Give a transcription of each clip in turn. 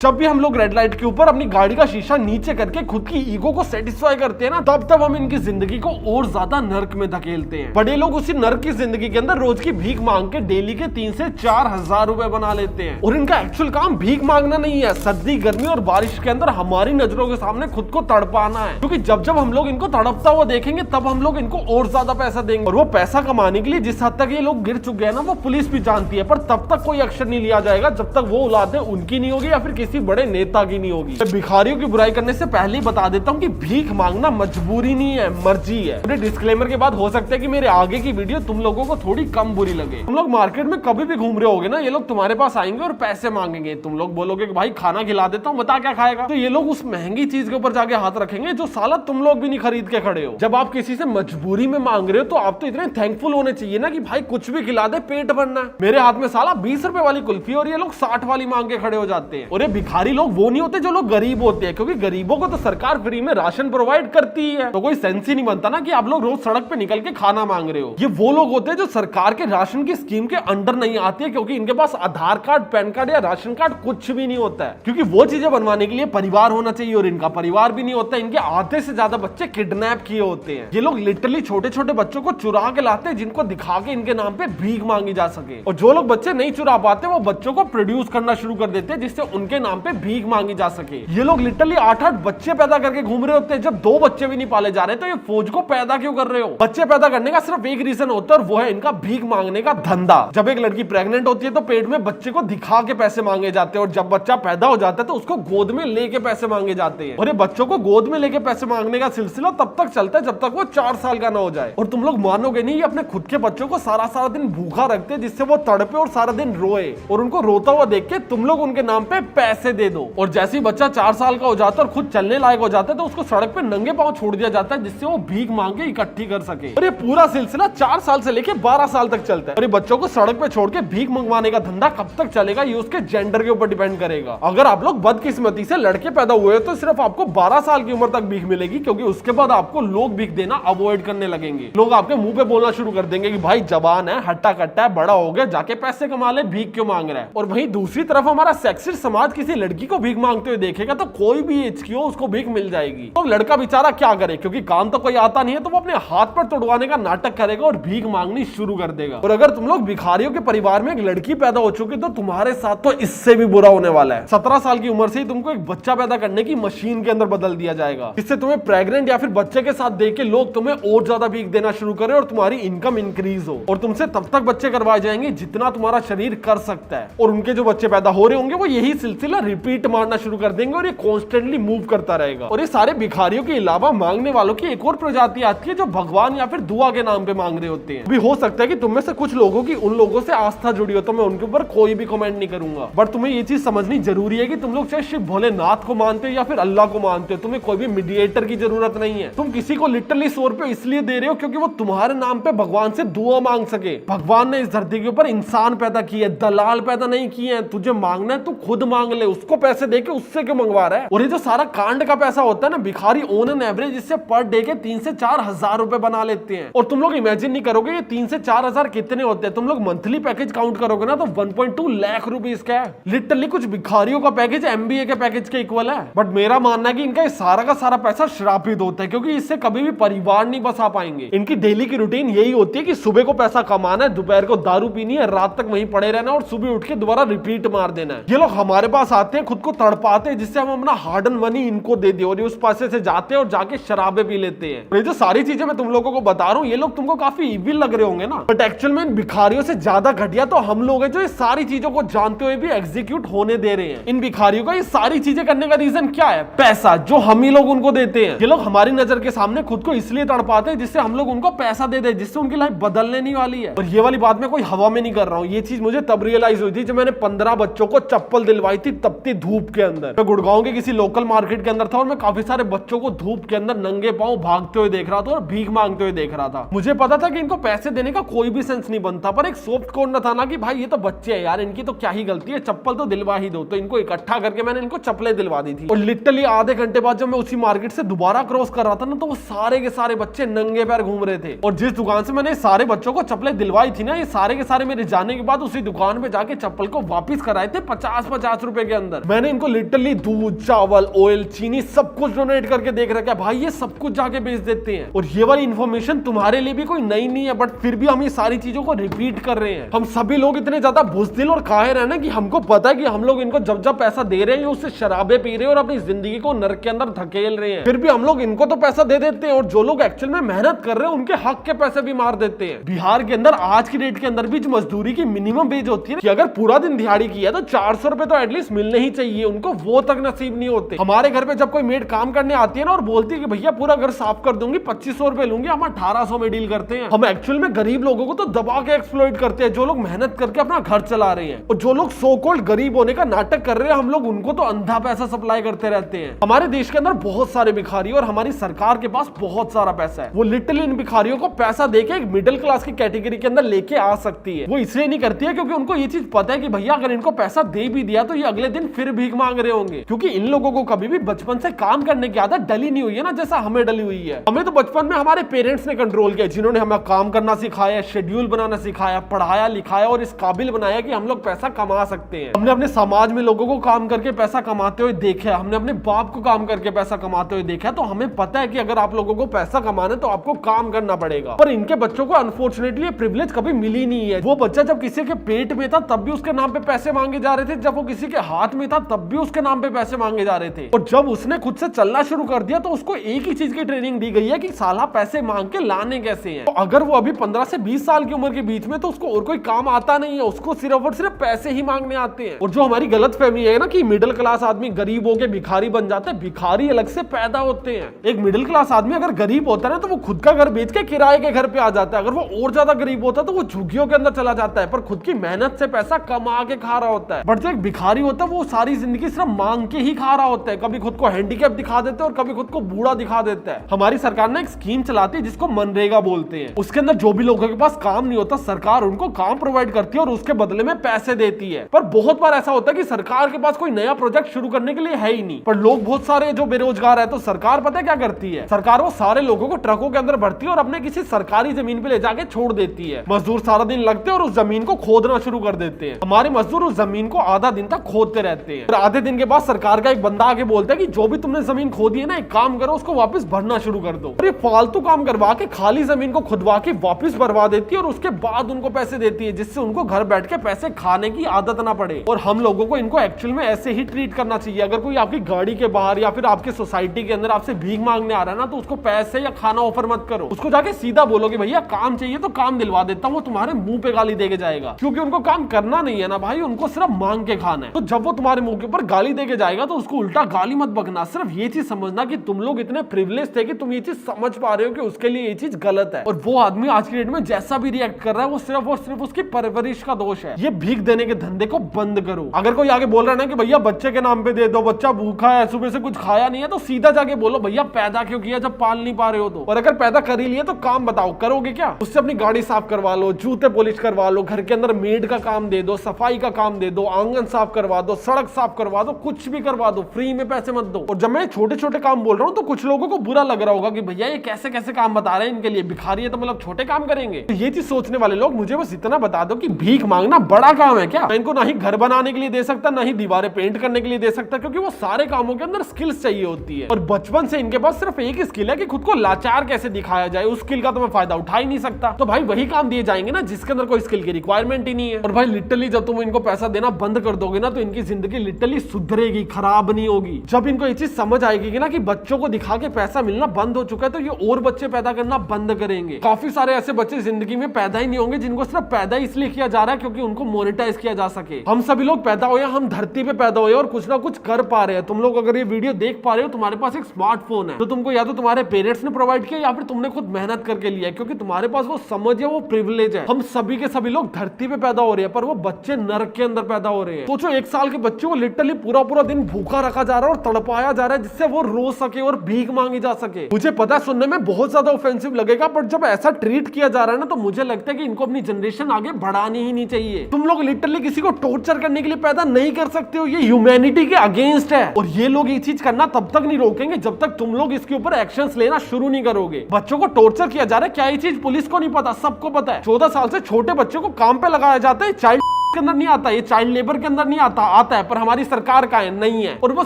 जब भी हम लोग रेड लाइट के ऊपर अपनी गाड़ी का शीशा नीचे करके खुद की ईगो को सेटिस्फाई करते हैं ना, तब हम इनकी जिंदगी को और ज्यादा नर्क में धकेलते हैं। बड़े लोग उसी नर्क की जिंदगी के अंदर रोज की भीख मांग के डेली के 3 से 4 हजार रुपए बना लेते हैं। और इनका एक्चुअल काम भीख मांगना नहीं है, सर्दी गर्मी और बारिश के अंदर हमारी नजरों के सामने खुद को तड़पाना है। क्योंकि जब हम लोग इनको तड़पता हुआ देखेंगे तब हम लोग इनको और ज्यादा पैसा देंगे। और वो पैसा कमाने के लिए जिस हद तक ये लोग गिर चुके हैं ना, वो पुलिस भी जानती है, पर तब तक कोई एक्शन नहीं लिया जाएगा जब तक वो औलाद उनकी नहीं होगी या फिर किसी बड़े नेता की नहीं होगी। भिखारियों की बुराई करने से पहले ही बता देता हूँ कि भीख मांगना मजबूरी नहीं है, मर्जी है। मेरे डिस्क्लेमर के बाद हो सकता है कि मेरे आगे की वीडियो तुम लोगों को थोड़ी कम बुरी लगे। तुम लोग मार्केट में कभी भी घूम रहे होगे ना, ये लोग तुम्हारे पास आएंगे और पैसे मांगेंगे। तुम लोग बोलोगे कि भाई खाना खिला देता हूँ, बता क्या खाएगा। तो ये लोग उस महंगी चीज के ऊपर जाके हाथ रखेंगे जो साला तुम लोग भी नहीं खरीद के खड़े हो। जब आप किसी से मजबूरी में मांग रहे हो तो आप तो इतने थैंकफुल होने चाहिए ना कि भाई कुछ भी खिला दे, पेट भरना है। मेरे हाथ में साला 20 रुपए वाली कुल्फी और ये लोग 60 वाली मांग के खड़े हो जाते हैं। और ये भिखारी लोग वो नहीं होते जो लोग गरीब होते हैं, क्योंकि गरीबों को तो सरकार फ्री में राशन प्रोवाइड करती है। तो कोई सेंस ही नहीं बनता ना कि आप लोग रोज सड़क पे निकल के खाना मांग रहे हो। ये वो लोग होते हैं जो सरकार के राशन की स्कीम के अंडर नहीं आते हैं, क्योंकि इनके पास आधार कार्ड, पैन कार्ड या राशन कार्ड कुछ भी नहीं होता है। क्योंकि वो चीजें बनवाने के लिए परिवार होना चाहिए और इनका परिवार भी नहीं होता। इनके आधे से ज्यादा बच्चे किडनैप किए होते हैं। ये लोग लिटरली छोटे छोटे बच्चों को चुरा के लाते हैं, जिनको दिखा के इनके नाम पे भीख मांगी जा सके। और जो लोग बच्चे नहीं चुरा पाते वो बच्चों को प्रोड्यूस करना शुरू कर देते हैं, जिससे उनके नाम पे भीख मांगी जा सके। ये लोग लिटरली 8-8 बच्चे पैदा करके घूम रहे होते हैं। जब 2 बच्चे भी नहीं पाले जा रहे तो ये फौज को पैदा क्यों कर रहे हो? बच्चे पैदा करने का सिर्फ एक रीजन होता है और वो है इनका भीख मांगने का धंधा। जब एक लड़की प्रेग्नेंट होती है तो पेट में बच्चे को दिखा के पैसे मांगे जाते हैं, और जब बच्चा पैदा हो जाता है तो उसको गोद में लेके पैसे मांगे जाते हैं। और ये बच्चों को गोद में लेके पैसे मांगने का सिलसिला तब तक चलता है जब तक वो 4 साल का ना हो जाए। और तुम लोग मानोगे नहीं, ये अपने खुद के बच्चों को सारा सारा दिन भूखा रखते हैं, जिससे वो तड़पे और सारा दिन रोए। और उनको रोता हुआ देख के तुम लोग उनके नाम पे पैसे दे दो। और जैसे ही बच्चा 4 साल का हो जाता है और खुद चलने लायक हो जाता है तो उसको सड़क पे नंगे पांव छोड़ दिया जाता है, जिससे वो भीख मांग के इकट्ठी कर सके। और ये पूरा सिलसिला 4 साल से लेके 12 साल तक चलता है। और ये बच्चों को सड़क पे छोड़ के भीख मंगवाने का धंधा कब तक चलेगा ये उसके जेंडर के ऊपर डिपेंड करेगा। अगर आप लोग बदकिस्मती से लड़के पैदा हुए तो सिर्फ आपको 12 साल की उम्र तक भीख मिलेगी, क्योंकि उसके बाद आपको लोग भीख देना अवॉइड करने लगेंगे। लोग आपके मुंह पे बोलना शुरू कर देंगे कि भाई जवान है, हट्टा कट्टा है, बड़ा हो गया, जाके पैसे कमा ले, भीख क्यों मांग रहा है। और वहीं दूसरी तरफ हमारा सेक्सिस्ट समाज किसी लड़की को भीख मांगते हुए देखेगा तो कोई भी एज की हो उसको भीख मिल जाएगी। तो लड़का बेचारा क्या करे, क्योंकि काम तो कोई आता नहीं है, तो वो अपने हाथ पर तोड़वाने का नाटक करेगा और भीख मांगनी शुरू कर देगा। और अगर तुम लोग भिखारियों के परिवार में एक लड़की पैदा हो चुकी तो तुम्हारे साथ तो इससे भी बुरा होने वाला है। 17 साल की उम्र से ही तुमको एक बच्चा पैदा करने की मशीन के अंदर बदल दिया जाएगा, जिससे तुम्हें प्रेग्नेंट या फिर बच्चे के साथ देख के लोग तुम्हें और ज्यादा भीख देना शुरू करें और तुम्हारी इनकम इंक्रीज हो। और तुमसे तब तक बच्चे करवाए जाएंगे जितना तुम्हारा शरीर कर सकता है। और उनके जो बच्चे पैदा हो रहे होंगे वो यही सिलसिला रिपीट मारना शुरू कर देंगे और ये कॉन्स्टेंटली मूव करता रहेगा। और ये सारे भिखारियों के अलावा मांगने वालों की एक और प्रजाति आती है जो भगवान या फिर दुआ के नाम पे मांग रहे होते हैं। भी हो सकता है कि तुम में से कुछ लोगों की उन लोगों से आस्था जुड़ी हो, तो मैं उनके ऊपर कोई भी कमेंट नहीं करूंगा। बट तुम्हें ये चीज समझनी जरूरी है कि तुम लोग चाहे शिव भोलेनाथ को मानते हो या फिर अल्लाह को मानते हो, तुम्हें कोई भी मीडिएटर की जरूरत नहीं है। तुम किसी को लिटरली 100 रुपए इसलिए दे रहे हो क्योंकि वो तुम्हारे नाम पे भगवान से दुआ मांग सके। भगवान ने इस धरती के ऊपर इंसान पैदा किए, दलाल पैदा नहीं किए हैं। तुझे मांगना है तू खुद मांग ले, उसको पैसे दे के उससे क्यों मंगवा रहा है। और ये जो सारा कांड का पैसा होता है ना, भिखारी ऑन एन एवरेज इससे पर डे के 3 से 4 हजार रुपए बना लेते हैं। और तुम लोग इमेजिन नहीं करोगे ये 3 से 4 हजार कितने होते हैं। तुम लोग मंथली पैकेज काउंट करोगे ना तो 1.2 लाख रुपीस का है। लिटरली कुछ भिखारियों का पैकेज MBA के पैकेज के इक्वल है। बट मेरा मानना है कि इनका सारा का सारा पैसा श्रापित होता है, क्योंकि इससे कभी भी परिवार नहीं बसा पाएंगे। इनकी डेली की रूटीन यही होती है कि सुबह को पैसा कमाना है, दोपहर को दारू पीनी है, रात तक वहीं पड़े रहना और सुबह उठ के दोबारा रिपीट मार देना है। ये लोग हमारे पास आते हैं, खुद को तड़पाते हैं, जिससे हम अपना हार्ड एंड मनी इनको दे दे और ये उस पैसे से जाते हैं और जाके शराबे पी लेते हैं। ये जो सारी चीजें मैं तुम लोगों को बता रहा हूँ, ये लोग तुमको काफी इविल लग रहे होंगे ना, बट एक्चुअल में इन भिखारियों से ज्यादा घटिया तो हम लोग हैं जो ये सारी चीजों को जानते हुए भी एग्जीक्यूट होने दे रहे हैं। इन भिखारियों का ये सारी चीजें करने का रीजन क्या है? पैसा, जो हम ही लोग उनको देते हैं। ये लोग हमारी नजर के सामने खुद को इसलिए तड़पाते हैं जिससे हम लोग उनको पैसा दे दे, जिससे उनकी लाइफ बदलने नहीं वाली है। और ये वाली बात मैं कोई हवा में नहीं कर रहा हूँ, ये चीज मुझे तब रियलाइज हुई थी जब मैंने 15 बच्चों को चप्पल दिलवाई थी तपती धूप के अंदर। मैं गुड़गांव के किसी लोकल मार्केट के अंदर था और मैं काफी सारे बच्चों को धूप के अंदर नंगे पांव भागते हुए देख रहा था और भीख मांगते हुए देख रहा था। मुझे पता था कि इनको पैसे देने का कोई भी सेंस नहीं बनता, पर एक सॉफ्ट कॉर्नर था ना कि भाई ये तो बच्चे हैं यार, इनकी तो क्या ही गलती है, चप्पल तो दिलवा ही दो। तो इनको इकट्ठा करके मैंने इनको चप्पलें दिलवा दी थी। और लिटरली आधे घंटे बाद जब मैं उसी मार्केट से दोबारा क्रॉस कर रहा था ना, तो वो सारे के सारे बच्चे नंगे पैर घूम रहे थे। और जिस दुकान से मैंने सारे बच्चों को चप्पलें दिलवाई थी ना, ये सारे के सारे मेरे जाने के बाद उसी दुकान पे जाके चप्पल को वापस कराए थे 50-50 रुपए के अंदर। मैंने इनको लिटरली दूध, चावल, ऑयल, चीनी सब कुछ डोनेट करके देख रखा है भाई, ये सब कुछ जाके बेच देते हैं। और ये वाली इन्फॉर्मेशन तुम्हारे लिए भी कोई नई नहीं है, बट फिर भी हम ये सारी चीजों को रिपीट कर रहे हैं। हम सभी लोग इतने ज्यादा बुज़दिल और काहिर है ना कि हमको पता है कि हम लोग इनको जब जब पैसा दे रहे हैं उससे शराबे पी रहे हैं और अपनी जिंदगी को नर्क के अंदर धकेल रहे हैं। फिर भी हम लोग इनको तो पैसा दे देते हैं और जो लोग एक्चुअल में मेहनत कर रहे हैं उनके हक के पैसे भी मार देते हैं। बिहार के अंदर आज की डेट के अंदर भी जो मजदूरी की मिनिमम वेज होती है कि अगर पूरा दिन दिहाड़ी किया तो 400 रुपए तो एटलीस्ट मिलने ही चाहिए, उनको वो तक नसीब नहीं होते। हमारे घर पे जब कोई मेड काम करने आती है ना और बोलती है कि भैया पूरा घर साफ कर दूंगी, 2500 रुपए लूंगी, हम 1800 में डील करते हैं। हम एक्चुअल में गरीब लोगों को तो दबा के एक्सप्लॉइट करते हैं, जो लोग मेहनत करके अपना घर चला रहे हैं। और जो लोग सो कॉल्ड गरीब होने का नाटक कर रहे हैं, हम लोग उनको तो अंधा पैसा सप्लाई करते रहते हैं। हमारे देश के अंदर बहुत सारे भिखारी और हमारी सरकार के पास बहुत सारा पैसा है। वो लिटरली इन भिखारियों को पैसा देके एक मिडिल क्लास की कैटेगरी के अंदर लेके आ सकती है। वो इसलिए नहीं करती है क्योंकि उनको ये चीज पता है कि भैया अगर इनको पैसा दे भी दिया तो ये अगले दिन फिर भीख मांग रहे होंगे, क्योंकि इन लोगों को कभी भी बचपन से काम करने की आदत डली नहीं हुई है ना, जैसा हमें डली हुई है। हमें तो बचपन में हमारे पेरेंट्स ने कंट्रोल किया, जिन्होंने हमें काम करना सिखाया, शेड्यूल बनाना सिखाया, पढ़ाया लिखाया और इस काबिल बनाया कि हम लोग पैसा कमा सकते हैं। हमने अपने समाज में लोगों को काम करके पैसा कमाते हुए देखा, हमने अपने बाप को काम करके पैसा कमाते हुए देखा, तो हमें पता है कि अगर आप लोगों को पैसा कमाना है तो आपको काम करना पड़ेगा। पर इनके बच्चों को अनफॉर्चुनेटली प्रिविलेज कभी मिली नहीं है। वो बच्चा जब किसी के पेट में था तब भी उसके नाम पे पैसे मांगे जा रहे थे, जब वो किसी के हाथ में था तब भी उसके नाम पे पैसे मांगे जा रहे थे। और जब उसने खुद से चलना शुरू कर दिया तो उसको एक ही चीज की ट्रेनिंग दी गई है कि साला पैसे मांग के लाने कैसे हैं। तो अगर वो अभी 15 से 20 साल की उम्र के बीच में, तो उसको और कोई काम आता नहीं है, उसको सिर्फ और सिर्फ पैसे ही मांगने आते हैं। और जो हमारी गलत फहमी है ना कि मिडिल क्लास आदमी गरीब होके भिखारी बन जाते हैं, भिखारी अलग से पैदा होते हैं। एक मिडिल क्लास आदमी अगर गरीब होता है ना तो वो खुद का घर बेच के किराए के घर पे आ जाता है। अगर वो और ज्यादा गरीब होता है तो वो झुग्गियों के अंदर चला जाता है, पर खुद की मेहनत से पैसा कमा के खा रहा होता है। बट जो एक भिखारी होता है वो सारी जिंदगी सिर्फ मांग के ही खा रहा होता है, कभी खुद को हैंडीकैप दिखा देता है और कभी खुद को बूढ़ा दिखा देता है। हमारी सरकार ने एक स्कीम चलाती है जिसको मनरेगा बोलते हैं। उसके अंदर जो भी लोगों के पास काम नहीं होता, सरकार उनको काम प्रोवाइड करती है और उसके बदले में पैसे देती है। पर बहुत बार ऐसा होता है कि सरकार के पास कोई नया प्रोजेक्ट शुरू करने के लिए है ही नहीं, पर लोग बहुत सारे जो बेरोजगार है, तो सरकार पता है क्या करती है, सरकार वो सारे लोगों को ट्रकों के अंदर भरती है और अपने किसी सरकारी जमीन पे ले जाके छोड़ देती है। मजदूर सारा दिन लगते हैं और उस जमीन को खोदना शुरू कर देते हैं। हमारे मजदूर उस जमीन को आधा दिन तक खोदते रहते हैं और आधे दिन के बाद सरकार का एक बंदा आके बोलता है कि जो भी तुमने जमीन खोदी है ना, एक काम करो, उसको वापस भरना शुरू कर दो। और ये फालतू काम करवा के खाली जमीन को खुदवा के वापस भरवा देती है और उसके बाद उनको पैसे देती है, जिससे उनको घर बैठ के पैसे खाने की आदत ना पड़े। और हम लोगों को इनको एक्चुअल में ऐसे ही ट्रीट करना चाहिए। अगर कोई आपकी गाड़ी के बाहर या फिर आपके सोसाइटी के अंदर आपसे भीख मांगने आ रहा है ना, तो उसको पैसे या खाना ऑफर मत करो। उसको जाके सीधा बोलो कि भैया काम चाहिए तो काम दिलवा देता हूँ, वो तुम्हारे मुंह पे गाली देके जाएगा, क्योंकि उनको काम करना नहीं है ना भाई, उनको सिर्फ मांग के खाना है। तो जब वो तुम्हारे मुंह के ऊपर गाली देके जाएगा तो उसको उल्टा गाली मत बकना, सिर्फ ये चीज समझना कि तुम लोग इतने प्रिविलेज थे कि तुम ये चीज समझ पा रहे हो कि उसके लिए ये चीज गलत है। और वो आदमी आज की डेट में जैसा भी रिएक्ट कर रहा है वो सिर्फ और सिर्फ उसकी परवरिश का दोष है। ये भीख देने के धंधे को बंद करो। अगर कोई आगे बोल रहा है ना कि भैया बच्चे के नाम पे दे दो, बच्चा भूखा है, सुबह से कुछ खाया नहीं है, तो सीधा जाके बोलो भैया पैदा क्यों किया जब पाल नहीं पा रहे हो तो। और अगर पैदा कर ही लिया तो काम बताओ, करोगे क्या? उससे अपनी गाड़ी साफ करवा लो, जूते पॉलिश करवा लो, घर के अंदर मेड का काम दे दो, सफाई का काम दे दो, आंगन साफ करवा दो, सड़क साफ करवा दो, कुछ भी करवा दो, फ्री में पैसे मत दो। और जब मैं छोटे छोटे काम बोल रहा हूँ तो कुछ लोगों को बुरा लग रहा होगा कि भैया ये कैसे कैसे काम बता रहे हैं, इनके लिए भिखारी है तो मतलब छोटे काम करेंगे। तो ये चीज सोचने वाले लोग मुझे बस इतना बता दो कि भीख मांगना बड़ा काम है क्या? मैं इनको ना ही घर बनाने के लिए दे सकता, ना ही दीवारें पेंट करने के लिए दे सकता, क्योंकि वो सारे कामों के अंदर स्किल्स चाहिए होती है। और बचपन से इनके पास सिर्फ एक ही स्किल है कि खुद को लाचार कैसे दिखाया जाए, उस स्किल का तो मैं फायदा उठा ही नहीं सकता। तो भाई वही काम दिए जाएंगे ना जिसके अंदर कोई स्किल की रिक्वायरमेंट ही नहीं है। और भाई लिटरली जब तुम इनको पैसा देना बंद कर दोगे ना तो इनकी जिंदगी लिटरली सुधरेगी, खराब नहीं होगी। जब इनको ये चीज समझ आएगी ना कि बच्चों को दिखा के पैसा मिलना बंद हो चुका है, तो ये और बच्चे पैदा करना बंद करेंगे। काफी सारे ऐसे बच्चे जिंदगी में पैदा ही नहीं होंगे जिनको सिर्फ पैदा इसलिए किया जा रहा है क्योंकि उनको मोनेटाइज किया जा सके। हम सभी लोग पैदा हुए, हम धरती पे पैदा हुए और कुछ ना कुछ कर पा रहे हैं। तुम लोग अगर ये वीडियो देख पा रहे हो, तुम्हारे पास एक स्मार्टफोन है, तो तुमको या तो तुम्हारे पेरेंट्स ने प्रोवाइड किया या फिर तुमने खुद मेहनत करके लिया, क्योंकि तुम्हारे पास वो समझ है, वो प्रिविलेज है। हम सभी के सभी लोग धरती पे पैदा हो रहे हैं, पर वो बच्चे नरक के अंदर पैदा हो रहे हैं। सोचो 1 साल के बच्चे को लिटरली पूरा पूरा दिन भूखा रखा जा रहा है और तड़पाया जा रहा है जिससे वो रो सके और भीख मांगी जा सके। मुझे पता है सुनने में बहुत ज्यादा ऑफेंसिव लगेगा, पर जब ऐसा ट्रीट किया जा रहा है ना तो मुझे लगता है कि इनको अपनी जनरेशन आगे बढ़ानी ही नहीं चाहिए। तुम लोग लिटरली किसी को टॉर्चर करने के लिए पैदा नहीं कर सकते हो, ये ह्यूमैनिटी के अगेंस्ट है। और ये लोग ये चीज करना तब तक नहीं रोकेंगे जब तक तुम लोग इसके ऊपर एक्शंस लेना शुरू नहीं करोगे। बच्चों को टॉर्चर किया जा रहा है, क्या ये चीज पुलिस को नहीं पता? सबको पता है। 14 साल से छोटे बच्चों को काम पे लगाया जाता है, चाइल्ड के अंदर नहीं आता, ये चाइल्ड लेबर के अंदर नहीं आता, आता है पर हमारी सरकार का है नहीं है। और वो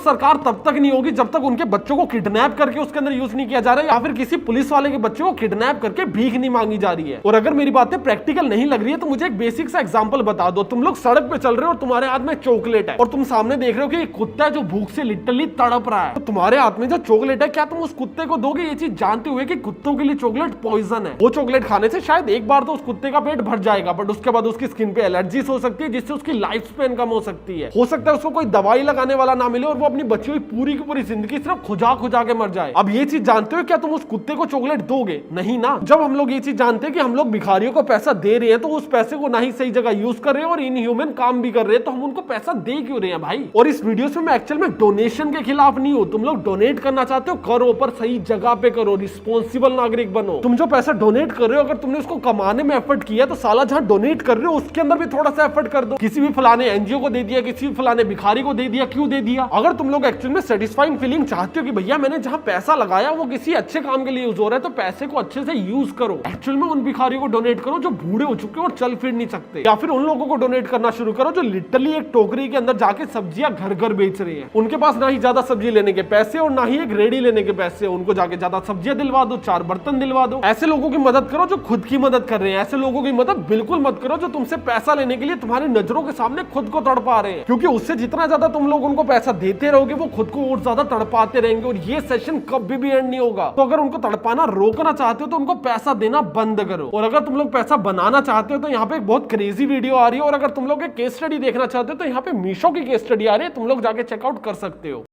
सरकार तब तक नहीं होगी जब तक उनके बच्चों को किडनैप करके उसके अंदर यूज नहीं किया जा रहा है, या फिर किसी पुलिस वाले के बच्चे को किडनैप करके भीख नहीं मांगी जा रही है। और अगर मेरी बातें प्रैक्टिकल नहीं लग रही है तो मुझे एक बेसिक सा एग्जांपल बता दो। तुम लोग सड़क पे चल रहे हो और तुम्हारे हाथ में चॉकलेट है और तुम सामने देख रहे हो कि एक कुत्ता है जो भूख से लिटरली तड़प रहा है, तो तुम्हारे हाथ में जो चॉकलेट है क्या तुम उस कुत्ते को दोगे, ये चीज जानते हुए कि कुत्तों के लिए चॉकलेट पॉइजन है? वो चॉकलेट खाने से शायद एक बार तो उस कुत्ते का पेट भर जाएगा, बट उसके बाद उसकी स्किन पे एलर्जीज हो सकती है जिससे उसकी लाइफ स्पेन कम हो सकती है। हो सकता है उसको कोई दवाई लगाने वाला ना मिले और वो अपनी बची हुई पूरी की पूरी जिंदगी सिर्फ खुजा खुजा के मर जाए। अब ये चीज जानते हो क्या तुम उस कुत्ते को चॉकलेट दोगे? नहीं ना। जब हम लोग ये चीज जानते हैं कि हम लोग भिखारियों को पैसा दे रहे हैं तो उस पैसे को ना ही सही जगह यूज कर रहे हैं और इनह्यूमन काम भी कर रहे हैं, तो हम उनको पैसा दे क्यों रहे हैं भाई? और इस वीडियो से मैं एक्चुअल में डोनेशन के खिलाफ नहीं हूं। तुम लोग डोनेट करना चाहते हो करो, पर सही जगह पे करो, रिस्पॉन्सिबल नागरिक बनो। तुम जो पैसा डोनेट कर रहे हो अगर तुमने उसको कमाने में एफर्ट किया तो साला जहां डोनेट कर रहे हो उसके अंदर भी थोड़ा सा एफर्ट कर दो। किसी भी फलाने एनजीओ को दे दिया, किसी भी फलाने भिखारी को दे दिया, क्यों दे दिया? अगर तुम लोग एक्चुअल में सेटिस्फाइंग फीलिंग चाहते हो कि भैया मैंने जहां पैसा लगाया वो किसी अच्छे काम के लिए यूज हो रहा है, तो पैसे को अच्छे से यूज करो। एक्चुअल में उन भिखारियों को डोनेट करो जो बूढ़े हो चुके हैं और चल फिर नहीं सकते, या फिर उन लोगों को डोनेट करना शुरू करो जो लिटरली एक टोकरी के अंदर जाके सब्जियां घर घर बेच रहे हैं। उनके पास ना ही ज्यादा सब्जी लेने के पैसे और ना ही एक रेडी लेने के पैसे, उनको जाके ज्यादा सब्जियां दिलवा दो, 4 बर्तन दिलवा दो। ऐसे लोगों की मदद करो जो खुद की मदद कर रहे हैं। ऐसे लोगों की मदद बिल्कुल मत करो जो तुमसे पैसा लेने के लिए तुम्हारी नजरों के सामने खुद को तड़पा रहे हैं, क्योंकि उससे जितना ज्यादा तुम लोग उनको पैसा देते रहोगे वो खुद को और ज्यादा तड़पाते रहेंगे और ये सेशन कभी भी एंड नहीं होगा। तो अगर उनको तड़पाना रोकना चाहते हो तो उनको पैसा देना बंद करो। और अगर तुम लोग पैसा बनाना चाहते हो तो यहाँ पे एक बहुत क्रेजी वीडियो आ रही है, और अगर तुम लोग एक केस स्टडी देखना चाहते हो तो यहाँ पे मीशो की केस स्टडी आ रही है, तुम लोग जाके चेकआउट कर सकते हो।